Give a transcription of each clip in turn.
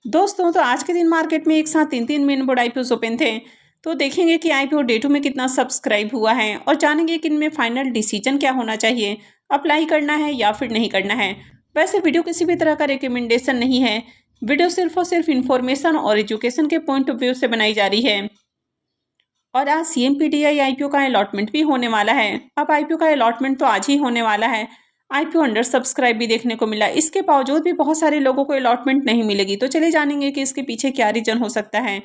दोस्तों तो आज के दिन मार्केट में एक साथ तीन मेन बोर्ड आईपीओ ओपन थे। तो देखेंगे कि आईपीओ डे 2 में कितना सब्सक्राइब हुआ है और जानेंगे कि इनमें फाइनल डिसीजन क्या होना चाहिए, अप्लाई करना है या फिर नहीं करना है। वैसे वीडियो किसी भी तरह का रिकमेंडेशन नहीं है। वीडियो सिर्फ और सिर्फ इन्फॉर्मेशन और एजुकेशन के पॉइंट ऑफ व्यू से बनाई जा रही है। और आज सीएमपीडीआई आईपीओ का अलॉटमेंट भी होने वाला है। अब आईपीओ का अलॉटमेंट तो आज ही होने वाला है। आईपीओ अंडर सब्सक्राइब भी देखने को मिला। इसके बावजूद भी बहुत सारे लोगों को अलॉटमेंट नहीं मिलेगी। तो चलिए जानेंगे कि इसके पीछे क्या रीजन हो सकता है।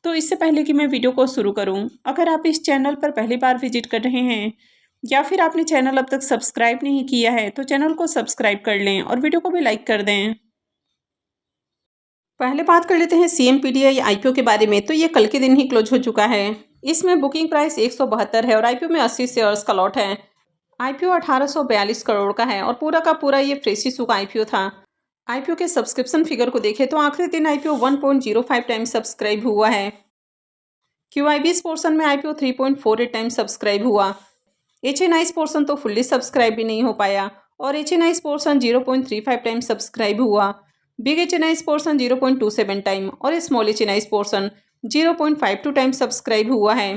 तो इससे पहले कि मैं वीडियो को शुरू करूं, अगर आप इस चैनल पर पहली बार विजिट कर रहे हैं या फिर आपने चैनल अब तक सब्सक्राइब नहीं किया है तो चैनल को सब्सक्राइब कर लें और वीडियो को भी लाइक कर दें। पहले बात कर लेते हैं सीएमपीडीआई आईपीओ के बारे में। तो ये कल के दिन ही क्लोज हो चुका है। इसमें बुकिंग प्राइस 172 है और आईपीओ में 80 शेयर्स का लॉट है। आईपीओ 1842 करोड़ का है और पूरा का पूरा ये फ्रेश इशू का आईपीओ था। आईपीओ के सब्सक्रिप्शन फिगर को देखें तो आखिरी दिन आईपीओ 1.05 टाइम्स सब्सक्राइब हुआ है। क्यूआईबीएस पोर्शन में आईपीओ 3.48 टाइम्स सब्सक्राइब हुआ। एचएनआईस पोर्शन तो फुल्ली सब्सक्राइब भी नहीं हो पाया और एचएनआईस पोर्शन 0.35 टाइम सब्सक्राइब हुआ। बिग एचएनआईस पोर्शन 0.27 टाइम और small HNIs portion 0.52 time subscribe हुआ है।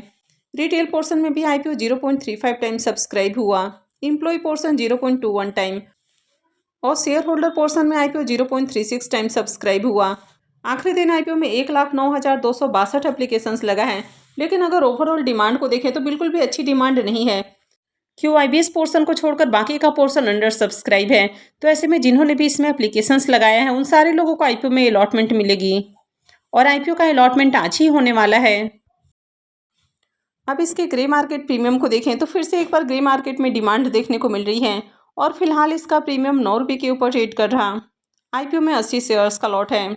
रिटेल पोर्शन में भी आईपीओ 0.35 टाइम सब्सक्राइब हुआ। एम्प्लॉय पोर्शन 0.21 टाइम और शेयर होल्डर पोर्शन में आईपीओ 0.36 टाइम सब्सक्राइब हुआ। आखिरी दिन आईपीओ में 1,09,262 एप्लीकेशंस लगा है। लेकिन अगर ओवरऑल डिमांड को देखें तो बिल्कुल भी अच्छी डिमांड नहीं है। क्यूआईबीएस पोर्शन को छोड़कर बाकी का पोर्शन अंडर सब्सक्राइब है। तो ऐसे में जिन्होंने भी इसमें एप्लीकेशंस लगाया है उन सारे लोगों को आईपीओ में अलॉटमेंट मिलेगी और आईपीओ का अलॉटमेंट आज ही होने वाला है। अब इसके ग्रे मार्केट प्रीमियम को देखें तो फिर से एक बार ग्रे मार्केट में डिमांड देखने को मिल रही है और फिलहाल इसका प्रीमियम 9 रुपये के ऊपर ट्रेड कर रहा। आईपीओ में 80 शेयर्स का लॉट है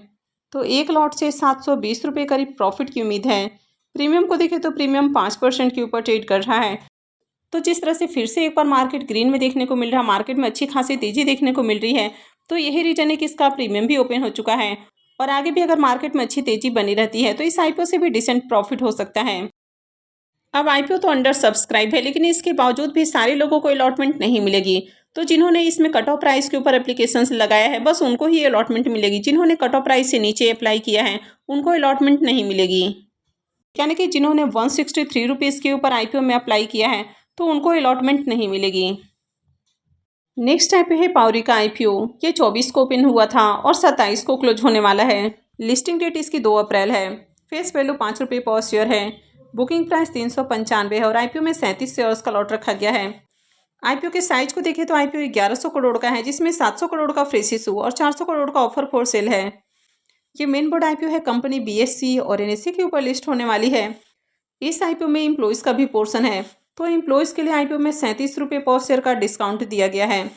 तो एक लॉट से 720 रुपये करीब प्रॉफिट की उम्मीद है। प्रीमियम को देखें तो प्रीमियम 5% के ऊपर ट्रेड कर रहा है। तो जिस तरह से फिर से एक बार मार्केट ग्रीन में देखने को मिल रहा, मार्केट में अच्छी खासी तेजी देखने को मिल रही है, तो यही रीजन है कि इसका प्रीमियम भी ओपन हो चुका है और आगे भी अगर मार्केट में अच्छी तेजी बनी रहती है तो इस आईपीओ से भी डिसेंट प्रॉफिट हो सकता है। अब आईपीओ तो अंडर सब्सक्राइब है लेकिन इसके बावजूद भी सारे लोगों को अलॉटमेंट नहीं मिलेगी। तो जिन्होंने इसमें कट ऑफ प्राइस के ऊपर एप्लीकेशंस लगाया है बस उनको ही अलॉटमेंट मिलेगी। जिन्होंने कट ऑफ प्राइस से नीचे अप्लाई किया है उनको अलॉटमेंट नहीं मिलेगी। यानी कि जिन्होंने 163 रुपीज़ के ऊपर आईपीओ में अप्लाई किया है तो उनको अलॉटमेंट नहीं मिलेगी। नेक्स्ट आईपीओ है पावरी का आईपीओ। ये 24 को ओपन हुआ था और 27 को क्लोज होने वाला है। लिस्टिंग डेट इसकी 2 अप्रैल है। फेस वैल्यू 5 रुपये पर शेयर है। बुकिंग प्राइस 395 है और आईपीओ में 37 शेयर्स का लॉट रखा गया है। आईपीओ के साइज को देखें तो आईपीओ 1100 करोड़ का है जिसमें 700 करोड़ का फ्रेश इशू और 400 करोड़ का ऑफर फॉर सेल है। ये मेन बोर्ड आईपीओ है। कंपनी बीएससी और एनएससी के ऊपर लिस्ट होने वाली है। इस आईपीओ में एम्प्लॉयज़ का भी पोर्शन है तो एम्प्लॉयज़ के लिए आईपीओ में 37 रुपये पर शेयर का डिस्काउंट दिया गया है।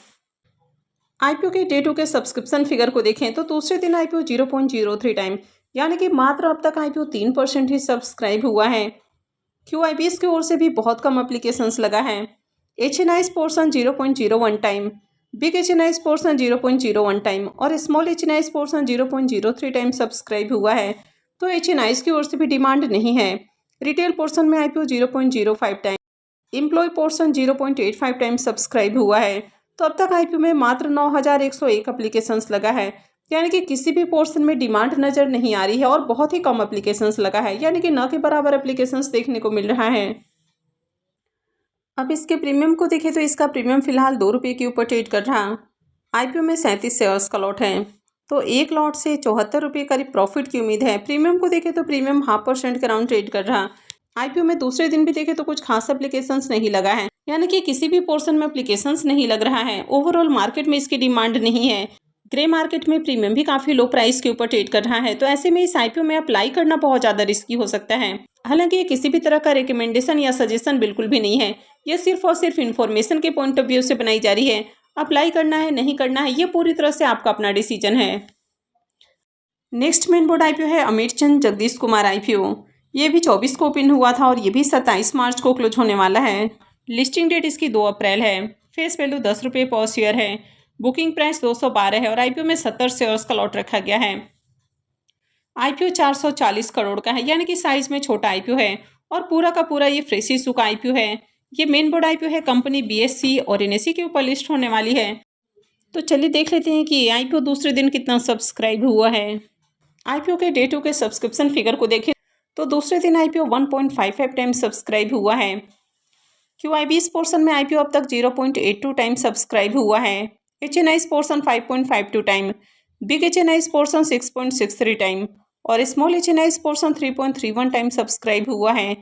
आईपीओ के डे 2 के सब्सक्रिप्शन फिगर को देखें तो दूसरे दिन आईपीओ 0.03 टाइम यानी कि मात्र अब तक आईपीओ 3% ही सब्सक्राइब हुआ है। क्यूआईबीएस की ओर से भी बहुत कम एप्लीकेशंस लगा है। HNIs portion 0.01 time, big HNIs portion 0.01 time और small HNIs portion 0.03 time subscribe हुआ है। तो एचएनआईस की ओर से भी डिमांड नहीं है। रिटेल पोर्शन में IPO 0.05 time, employ portion 0.85 time subscribe हुआ है। तो अब तक आईपीओ में मात्र 9,101 एप्लीकेशंस लगा है। यानी कि किसी भी पोर्शन में डिमांड नज़र नहीं आ रही है और बहुत ही कम एप्लीकेशंस लगा है, यानी कि न के बराबर एप्लीकेशंस देखने को मिल रहा है। अब इसके प्रीमियम को देखें तो इसका प्रीमियम फिलहाल 2 रुपये के ऊपर ट्रेड कर रहा। आईपीओ में 37 शेयर्स का लॉट है तो एक लॉट से 74 रुपये करीब प्रॉफिट की उम्मीद है। प्रीमियम को देखें तो प्रीमियम 0.5% के अराउंड ट्रेड कर रहा। आईपीओ में दूसरे दिन भी देखें तो कुछ खास एप्लीकेशंस नहीं लगा है, यानी कि किसी भी पोर्शन में एप्लीकेशंस नहीं लग रहा है। ओवरऑल मार्केट में इसकी डिमांड नहीं है। ग्रे मार्केट में प्रीमियम भी काफ़ी लो प्राइस के ऊपर ट्रेड कर रहा है। तो ऐसे में इस आईपीओ में अप्लाई करना बहुत ज़्यादा रिस्की हो सकता है। हालांकि ये किसी भी तरह का रिकमेंडेशन या सजेशन बिल्कुल भी नहीं है। ये सिर्फ और सिर्फ इन्फॉर्मेशन के पॉइंट ऑफ व्यू से बनाई जा रही है। अप्लाई करना है नहीं करना है ये पूरी तरह से आपका अपना डिसीजन है। नेक्स्ट मेन बोर्ड आईपीओ है अमित चंद जगदीश कुमार आईपीओ। ये भी 24 को ओपन हुआ था और ये भी 27 मार्च को क्लोज होने वाला है। लिस्टिंग डेट इसकी 2 अप्रैल है। फेस वैल्यू 10 रुपये पर शेयर है। बुकिंग प्राइस 212 है और आईपीओ में 70 शेयर्स का लॉट रखा गया है। आईपीओ 440 करोड़ का है, यानी कि साइज में छोटा आईपीओ है और पूरा का पूरा ये फ्रेश इशू का आईपीओ है। ये मेन बोर्ड आईपीओ है। कंपनी बीएससी और एनएससी के ऊपर लिस्ट होने वाली है। तो चलिए देख लेते हैं कि आईपीओ दूसरे दिन कितना सब्सक्राइब हुआ है। आईपीओ के डे 2 के सब्सक्रिप्शन फिगर को देखें तो दूसरे दिन आईपीओ 1.55 टाइम्स सब्सक्राइब हुआ है। QIB's पोर्शन में आईपीओ अब तक 0.82 टाइम्स सब्सक्राइब हुआ है। HNI's portion 5.52 time, big HNI's portion 6.63 time और small HNI's portion 3.31 time subscribe हुआ है।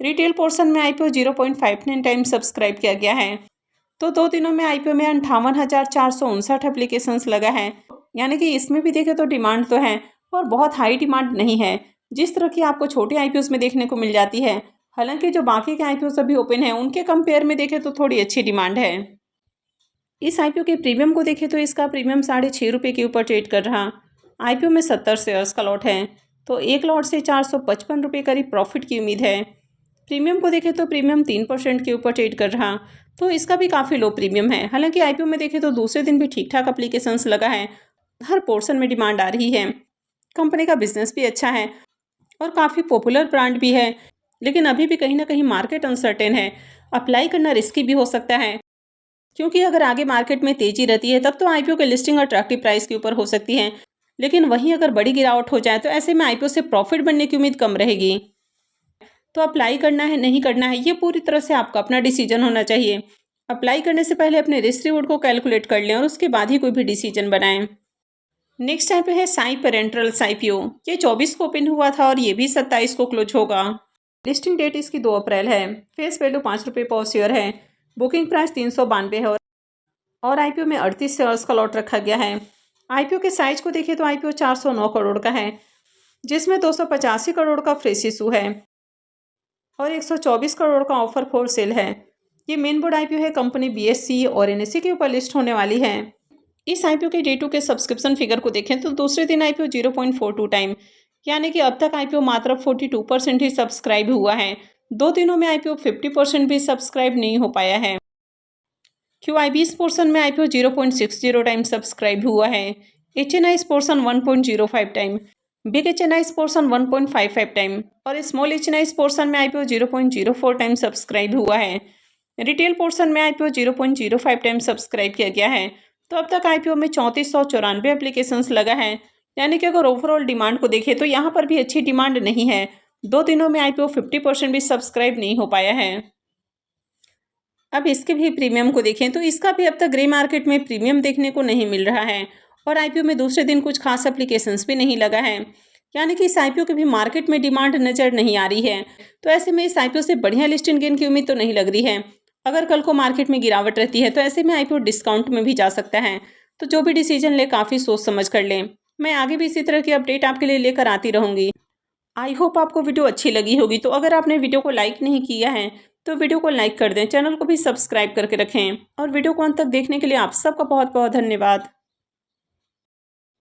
रिटेल पोर्शन में आईपीओ 0.59 टाइम सब्सक्राइब किया गया है। तो 2 दिनों में आईपीओ में 58,459 एप्लीकेशंस लगा है, यानी कि इसमें भी देखें तो डिमांड तो है और बहुत हाई डिमांड नहीं है, जिस तरह की आपको छोटे आईपीओ में देखने को मिल जाती है। हालांकि जो बाकी के आईपीओ अभी ओपन है उनके कंपेयर में देखें तो थोड़ी अच्छी डिमांड है। इस आईपीओ के प्रीमियम को देखें तो इसका प्रीमियम 6.5 रुपये के ऊपर ट्रेड कर रहा। आईपीओ में 70 शेयर्स का लॉट है, तो एक लॉट से 455 रुपये करीब प्रॉफिट की उम्मीद है। प्रीमियम को देखें तो प्रीमियम 3% के ऊपर ट्रेड कर रहा, तो इसका भी काफ़ी लो प्रीमियम है। हालांकि आईपीओ में देखें तो दूसरे दिन भी ठीक ठाक एप्लीकेशंस लगा है, हर पोर्शन में डिमांड आ रही है। कंपनी का बिजनेस भी अच्छा है और काफ़ी पॉपुलर ब्रांड भी है, लेकिन अभी भी कहीं ना कहीं मार्केट अनसर्टेन है। अप्लाई करना रिस्की भी हो सकता है, क्योंकि अगर आगे मार्केट में तेजी रहती है तब तो आईपीओ की लिस्टिंग अट्रैक्टिव प्राइस के ऊपर हो सकती है, लेकिन वहीं अगर बड़ी गिरावट हो जाए तो ऐसे में आईपीओ से प्रॉफिट बनने की उम्मीद कम रहेगी। तो अप्लाई करना है नहीं करना है ये पूरी तरह से आपका अपना डिसीजन होना चाहिए। अप्लाई करने से पहले अपने रिस्क रिवॉर्ड को कैलकुलेट कर लें और उसके बाद ही कोई भी डिसीजन बनाएं। नेक्स्ट आईपीओ है साई पेरेंटल्स आईपीओ। ये 24 को ओपन हुआ था और ये भी 27 को क्लोज होगा। लिस्टिंग डेट इसकी 2 अप्रैल है। फेस वैल्यू 5 रुपये पर शेयर है। बुकिंग प्राइस 392 है और आईपीओ में 38 शेयर्स का लॉट रखा गया है। आईपीओ के साइज को देखें तो आईपीओ 409 करोड़ का है, जिसमें 285 करोड़ का फ्रेश इशू है और 124 करोड़ का ऑफर फॉर सेल है। ये मेन बोर्ड आईपीओ है, कंपनी BSE और NSE के ऊपर लिस्ट होने वाली है। इस आईपीओ के डे 2 के सब्सक्रिप्शन फिगर को देखें तो दूसरे दिन आईपीओ 0.42 टाइम, यानी कि अब तक आईपीओ मात्र 42% ही सब्सक्राइब हुआ है। 2 दिनों में आईपीओ 50% भी सब्सक्राइब नहीं हो पाया है। QIB's पोर्शन में आईपीओ 0.60 टाइम सब्सक्राइब हुआ है। HNI's portion 1.05 time, big HNI's portion 1.55 time और स्मॉल HNI's पोर्शन में आईपीओ 0.04 टाइम सब्सक्राइब हुआ है। रिटेल पोर्शन में आईपीओ 0.05 टाइम सब्सक्राइब किया गया है। तो अब तक आईपीओ में 3494 एप्लीकेशंस लगा है, यानी कि अगर ओवरऑल डिमांड को देखें तो यहाँ पर भी अच्छी डिमांड नहीं है। 2 दिनों में आईपीओ 50% भी सब्सक्राइब नहीं हो पाया है। अब इसके भी प्रीमियम को देखें तो इसका भी अब तक ग्रे मार्केट में प्रीमियम देखने को नहीं मिल रहा है और आईपीओ में दूसरे दिन कुछ खास एप्लीकेशंस भी नहीं लगा है, यानी कि इस आईपीओ की भी मार्केट में डिमांड नज़र नहीं आ रही है। तो ऐसे में इस आईपीओ से बढ़िया लिस्टिंग गेन की उम्मीद तो नहीं लग रही है। अगर कल को मार्केट में गिरावट रहती है तो ऐसे में आईपीओ डिस्काउंट में भी जा सकता है। तो जो भी डिसीजन ले काफ़ी सोच समझ कर लें। मैं आगे भी इसी तरह की अपडेट आपके लिए लेकर आती रहूँगी। आई होप आपको वीडियो अच्छी लगी होगी। तो अगर आपने वीडियो को लाइक नहीं किया है तो वीडियो को लाइक कर दें, चैनल को भी सब्सक्राइब करके रखें और वीडियो को अंत तक देखने के लिए आप सबका बहुत बहुत धन्यवाद।